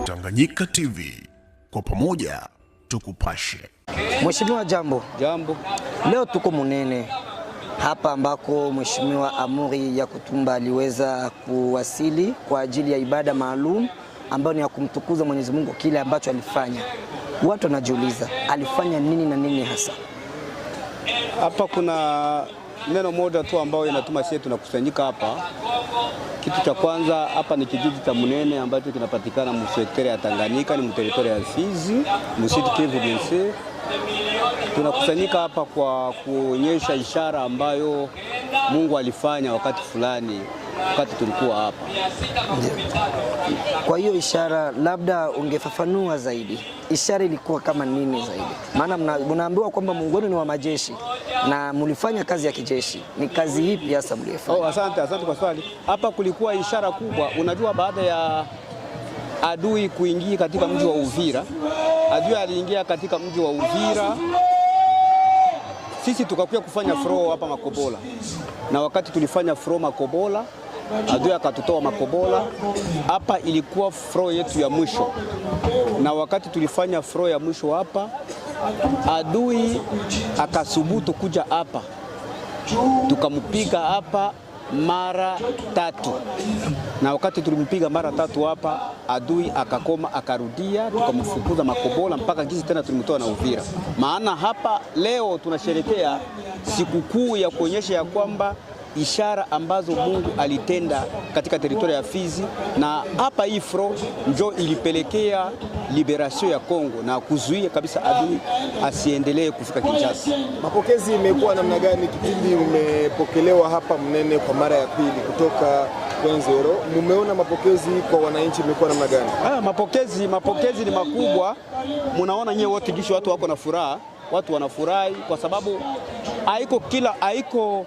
Tanganyika TV, kwa pamoja tukupashe. Mheshimiwa, jambo. Jambo. Leo tuko Munene hapa ambako Mheshimiwa Amuri Yakutumba aliweza kuwasili kwa ajili ya ibada maalum ambayo ni ya kumtukuza Mwenyezi Mungu kile ambacho alifanya. Watu wanajiuliza alifanya nini na nini hasa? Hapa kuna neno moja tu ambao inatuma sisi tunakusanyika hapa. Kitu cha kwanza, hapa ni kijiji cha Munene ambacho kinapatikana msekta ya Tanganyika, ni mteritoria ya Fizi, msitu Kivu Gense. Tunakusanyika hapa kwa kuonyesha ishara ambayo Mungu alifanya wakati fulani, wakati tulikuwa hapa. Kwa hiyo ishara, labda ungefafanua zaidi, ishara ilikuwa kama nini zaidi? Maana mnaambiwa kwamba Mungu wenu ni wa majeshi na mlifanya kazi ya kijeshi. Ni kazi ipi hasa mlifanya? Asante kwa swali. Hapa kulikuwa ishara kubwa. Unajua, baada ya adui kuingia katika mji wa Uvira, adui aliingia katika mji wa Uvira, sisi tukakuja kufanya fro hapa Makobola, na wakati tulifanya fro Makobola, adui akatutoa Makobola. Hapa ilikuwa fro yetu ya mwisho, na wakati tulifanya fro ya mwisho hapa, adui akasubutu kuja hapa, tukampiga hapa mara 3, na wakati tulimpiga mara 3 hapa, adui akakoma, akarudia, tukamfukuza Makobola mpaka gizi tena tulimtoa na Uvira. Maana hapa leo tunasherehekea sikukuu ya kuonyesha ya kwamba ishara ambazo Mungu alitenda katika teritoria ya Fizi, na hapa hii fro njo ilipelekea liberation ya Kongo na kuzuia kabisa adui asiendelee kufika Kinshasa. Mapokezi imekuwa namna gani kipindi umepokelewa hapa Munene kwa mara ya pili kutoka Kwenzero? Mumeona mapokezi kwa wananchi imekuwa namna gani? Mapokezi ni makubwa. Munaona nyewe wote gisho, watu wako na furaha, watu wanafurahi kwa sababu haiko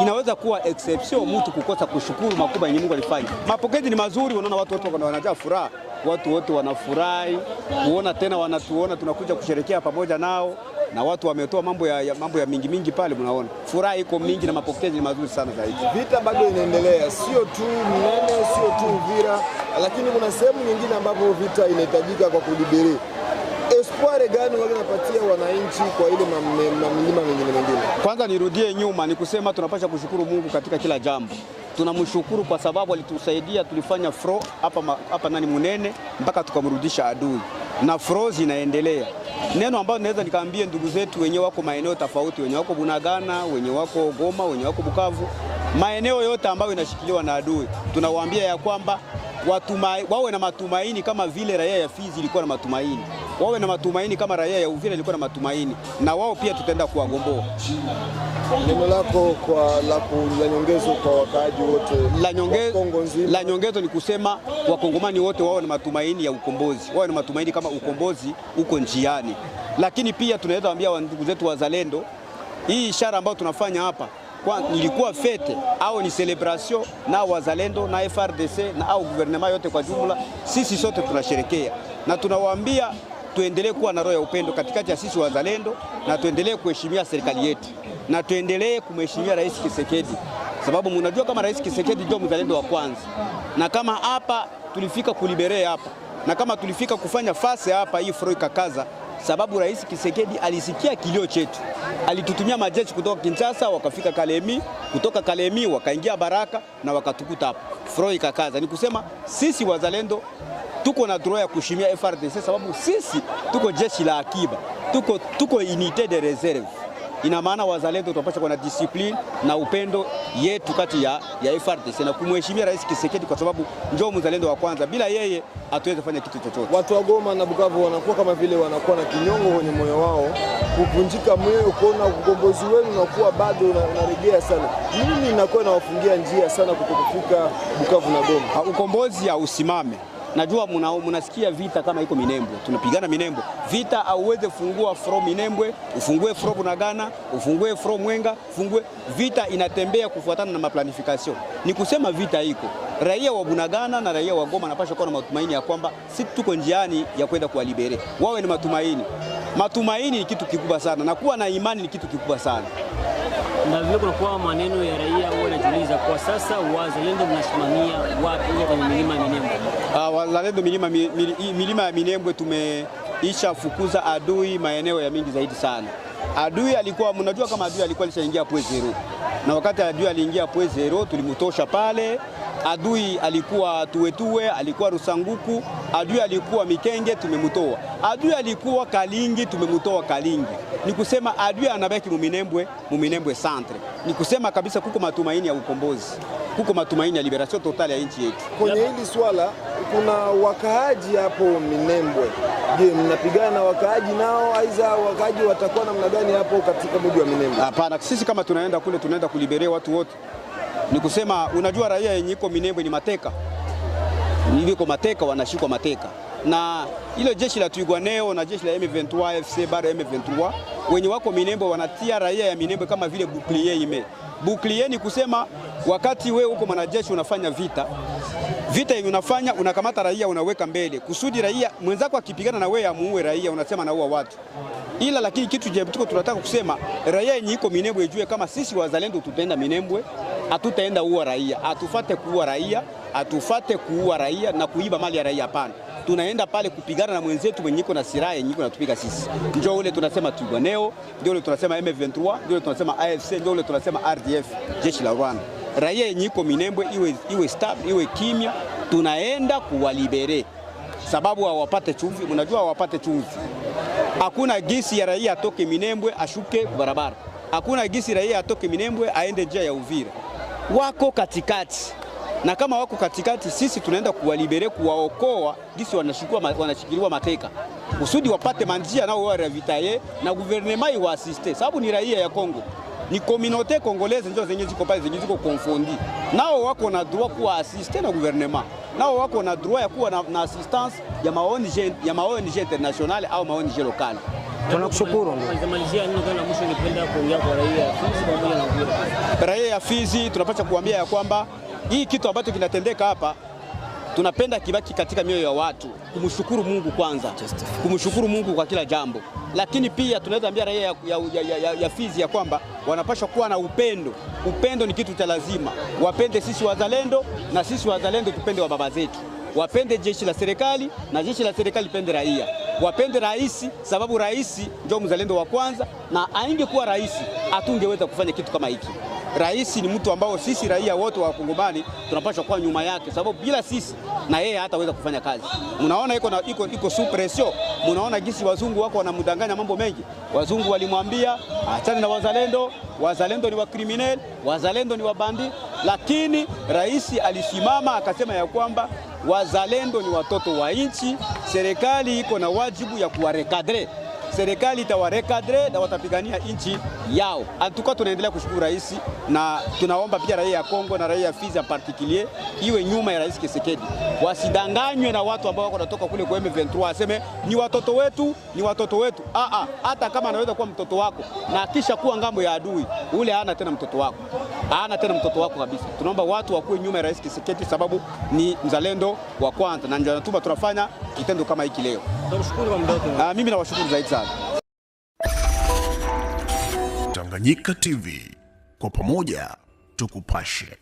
inaweza kuwa exception mtu kukosa kushukuru makubwa yenye Mungu alifanya. Mapokezi ni mazuri, unaona watu wote wanajaa furaha, watu wote wanafurahi kuona tena wanatuona tunakuja kusherehekea pamoja nao, na watu wametoa mambo ya mingi pale. Mnaona furaha iko mingi na mapokezi ni mazuri sana zaidi. Vita bado inaendelea, sio tu Munene, sio tu Uvira, lakini kuna sehemu nyingine ambapo vita inahitajika kwa kudibiri. Espoir gani wanapatia wananchi kwa ile mamlima mengine? Kwanza nirudie nyuma, ni kusema tunapaswa kushukuru Mungu katika kila jambo. Tunamshukuru kwa sababu alitusaidia, tulifanya fro hapa Munene mpaka tukamrudisha adui, na fro zinaendelea. Neno ambalo naweza nikaambie ndugu zetu wenye wako maeneo tofauti, wenye wako Bunagana, wenye wako Goma, wenye wako Bukavu, maeneo yote ambayo inashikiliwa na adui, tunawaambia ya kwamba wawe na matumaini kama vile raia ya Fizi ilikuwa na matumaini, wawe na matumaini kama raia ya Uvira ilikuwa na matumaini, na wao pia tutaenda kuwagomboa. Neno lako la nyongezo kwa wakaaji wote la nyongezo ni kusema wakongomani wote wawe na matumaini ya ukombozi, wawe na matumaini kama ukombozi uko njiani. Lakini pia tunaweza waambia ndugu zetu wazalendo, hii ishara ambayo tunafanya hapa kwa ilikuwa fete au ni celebration na wazalendo na FRDC na au gouvernement yote kwa jumla, sisi sote tunasherekea, na tunawaambia tuendelee kuwa na roho ya upendo katikati ya sisi wazalendo, na tuendelee kuheshimia serikali yetu, na tuendelee kumheshimia Rais Kisekedi, sababu mnajua kama Rais Kisekedi ndio mzalendo wa kwanza, na kama hapa tulifika kulibere hapa, na kama tulifika kufanya fase hapa, hii fro ikakaza, sababu Rais Kisekedi alisikia kilio chetu, alitutumia majeshi kutoka Kinshasa, wakafika Kalemi, kutoka Kalemi wakaingia Baraka na wakatukuta hapa, fro ikakaza. Ni kusema sisi wazalendo tuko na droit ya kushimia FRDC, sababu sisi tuko jeshi la akiba, tuko unité de réserve. Ina maana wazalendo tunapaswa kuwa na discipline na upendo yetu kati ya FRDC na kumheshimia Rais Kisekedi, kwa sababu njoo mzalendo wa kwanza, bila yeye hatuwezi kufanya kitu chochote. Watu wa Goma na Bukavu wanakuwa kama vile wanakuwa na kinyongo kwenye moyo wao, kuvunjika moyo kuona ukombozi wenu unakuwa bado unaregea sana. Nini inakuwa inawafungia njia sana kutokufika Bukavu na Goma? Ukombozi hausimame. Najua munasikia vita kama iko Minembwe, tunapigana Minembwe. Vita auweze fungua from Minembwe, ufungue from Bunagana, ufungue from Mwenga, ufungue. Vita inatembea kufuatana na maplanification. Ni kusema vita iko. Raia wa Bunagana na raia wa Goma napaswa kuwa na matumaini ya kwamba sisi tuko njiani ya kwenda kuwalibere. Wawe ni matumaini. Matumaini ni kitu kikubwa sana, na kuwa na imani ni kitu kikubwa sana. Na vile kunakuwa maneno ya raia wao wanajiuliza kwa sasa wazalendo mnasimamia wapi kwenye milima ya Minembwe? Wazalendo milima ya Minembwe tumeisha fukuza adui maeneo ya mingi zaidi sana. Adui alikuwa, mnajua kama adui alikuwa alishaingia point zero. Na wakati adui aliingia point zero tulimtosha pale. Adui alikuwa Tuwetuwe, alikuwa Rusanguku, adui alikuwa Mikenge, tumemtoa. Adui alikuwa Kalingi, tumemtoa Kalingi. Ni kusema adui anabaki Muminembwe centre. Ni kusema kabisa kuko matumaini ya ukombozi. Kuko matumaini ya liberation totale ya nchi yetu. Kwenye hili swala kuna wakaaji hapo Minembwe. Je, mnapigana na wakaaji nao, aiza wakaaji watakuwa namna gani hapo katika mji wa Minembwe? Hapana, sisi kama tunaenda kule tunaenda kulibere watu wote. Ni kusema unajua raia yenye iko Minembwe ni mateka. Niko mateka, wanashikwa mateka. Na ile jeshi la Twirwaneho na jeshi la M23 FC bado M23 wenye wako Minembwe wanatia raia ya Minembwe kama vile bouclier. Bouclier ni kusema wakati wewe uko mwanajeshi unafanya vita hivi unafanya unakamata raia unaweka mbele kusudi raia mwenzako akipigana na wewe amuue raia unasema naua watu. Ila lakini kitu je tunataka kusema raia yenye iko Minembwe ijue kama sisi wazalendo tutaenda Minembwe, hatutaenda uua raia, atufate kuua raia na kuiba mali ya raia, hapana. Tunaenda pale kupigana na mwenzetu mwenye iko na silaha yenye iko natupiga sisi. Ndio ule tunasema Twirwaneho, ndio ule tunasema M23, ndio ule tunasema AFC, ndio ule tunasema RDF, jeshi la Rwanda. Raia yenye iko Minembwe iwe stable, iwe kimya, tunaenda kuwalibere. Sababu hawapate chumvi, mnajua hawapate chumvi. Hakuna gisi ya raia atoke Minembwe ashuke barabara. Hakuna gisi raia atoke Minembwe aende njia ya Uvira. Wako katikati. Na kama wako katikati, sisi tunaenda kuwalibere, kuwaokoa gisi wanashikiliwa mateka. Usudi wapate manjia nao wa ravitaye na gouvernement iwaasiste. Sababu ni raia ya Kongo. Ni communauté congolaise ndio zenye ziko pale zenye ziko confondi. Nao wako na droit kuwa assiste na gouvernement. Nao wako na droit ya kuwa na assistance ya ONG international au ONG lokali. Tunakushukuru. Raia ya Fizi tunapaswa kuambia ya kwamba hii kitu ambacho kinatendeka hapa tunapenda kibaki katika mioyo ya watu, kumshukuru Mungu kwanza, kumshukuru Mungu kwa kila jambo. Lakini pia tunaweza ambia raia ya Fizi ya kwamba wanapaswa kuwa na upendo. Upendo ni kitu cha lazima. Wapende sisi wazalendo na sisi wazalendo tupende wa baba zetu. Wapende jeshi la serikali na jeshi la serikali pende raia. Wapende rais sababu rais ndio mzalendo wa kwanza, na aingekuwa rais hatungeweza kufanya kitu kama hiki. Rais ni mtu ambao sisi raia wote wa Kongomani tunapaswa kuwa nyuma yake, sababu bila sisi na yeye hataweza kufanya kazi. Mnaona iko sous pression. Mnaona gisi wazungu wako wanamdanganya mambo mengi. Wazungu walimwambia achane na wazalendo, wazalendo ni wa criminal, wazalendo ni wa bandi, lakini rais alisimama akasema ya kwamba wazalendo ni watoto wa nchi, serikali iko na wajibu ya kuwarekadre. Serikali itawarekadre na watapigania nchi yao. Antuka tunaendelea kushukuru rais na tunaomba pia raia ya Kongo na raia ya Fizi en particulier iwe nyuma ya Rais Tshisekedi. Wasidanganywe na watu ambao wako natoka kule kwa M23 aseme ni watoto wetu, ni watoto wetu. Hata kama anaweza kuwa mtoto wako na kisha kuwa ngambo ya adui, ule hana tena mtoto wako. Hana tena mtoto wako kabisa. Tunaomba watu wakuwe nyuma ya Rais Tshisekedi sababu ni mzalendo wa kwanza na ndio tunafanya kitendo kama hiki leo. Tunashukuru kwa muda. Mimi nawashukuru zaidi sana. Tanganyika TV, kwa pamoja tukupashe.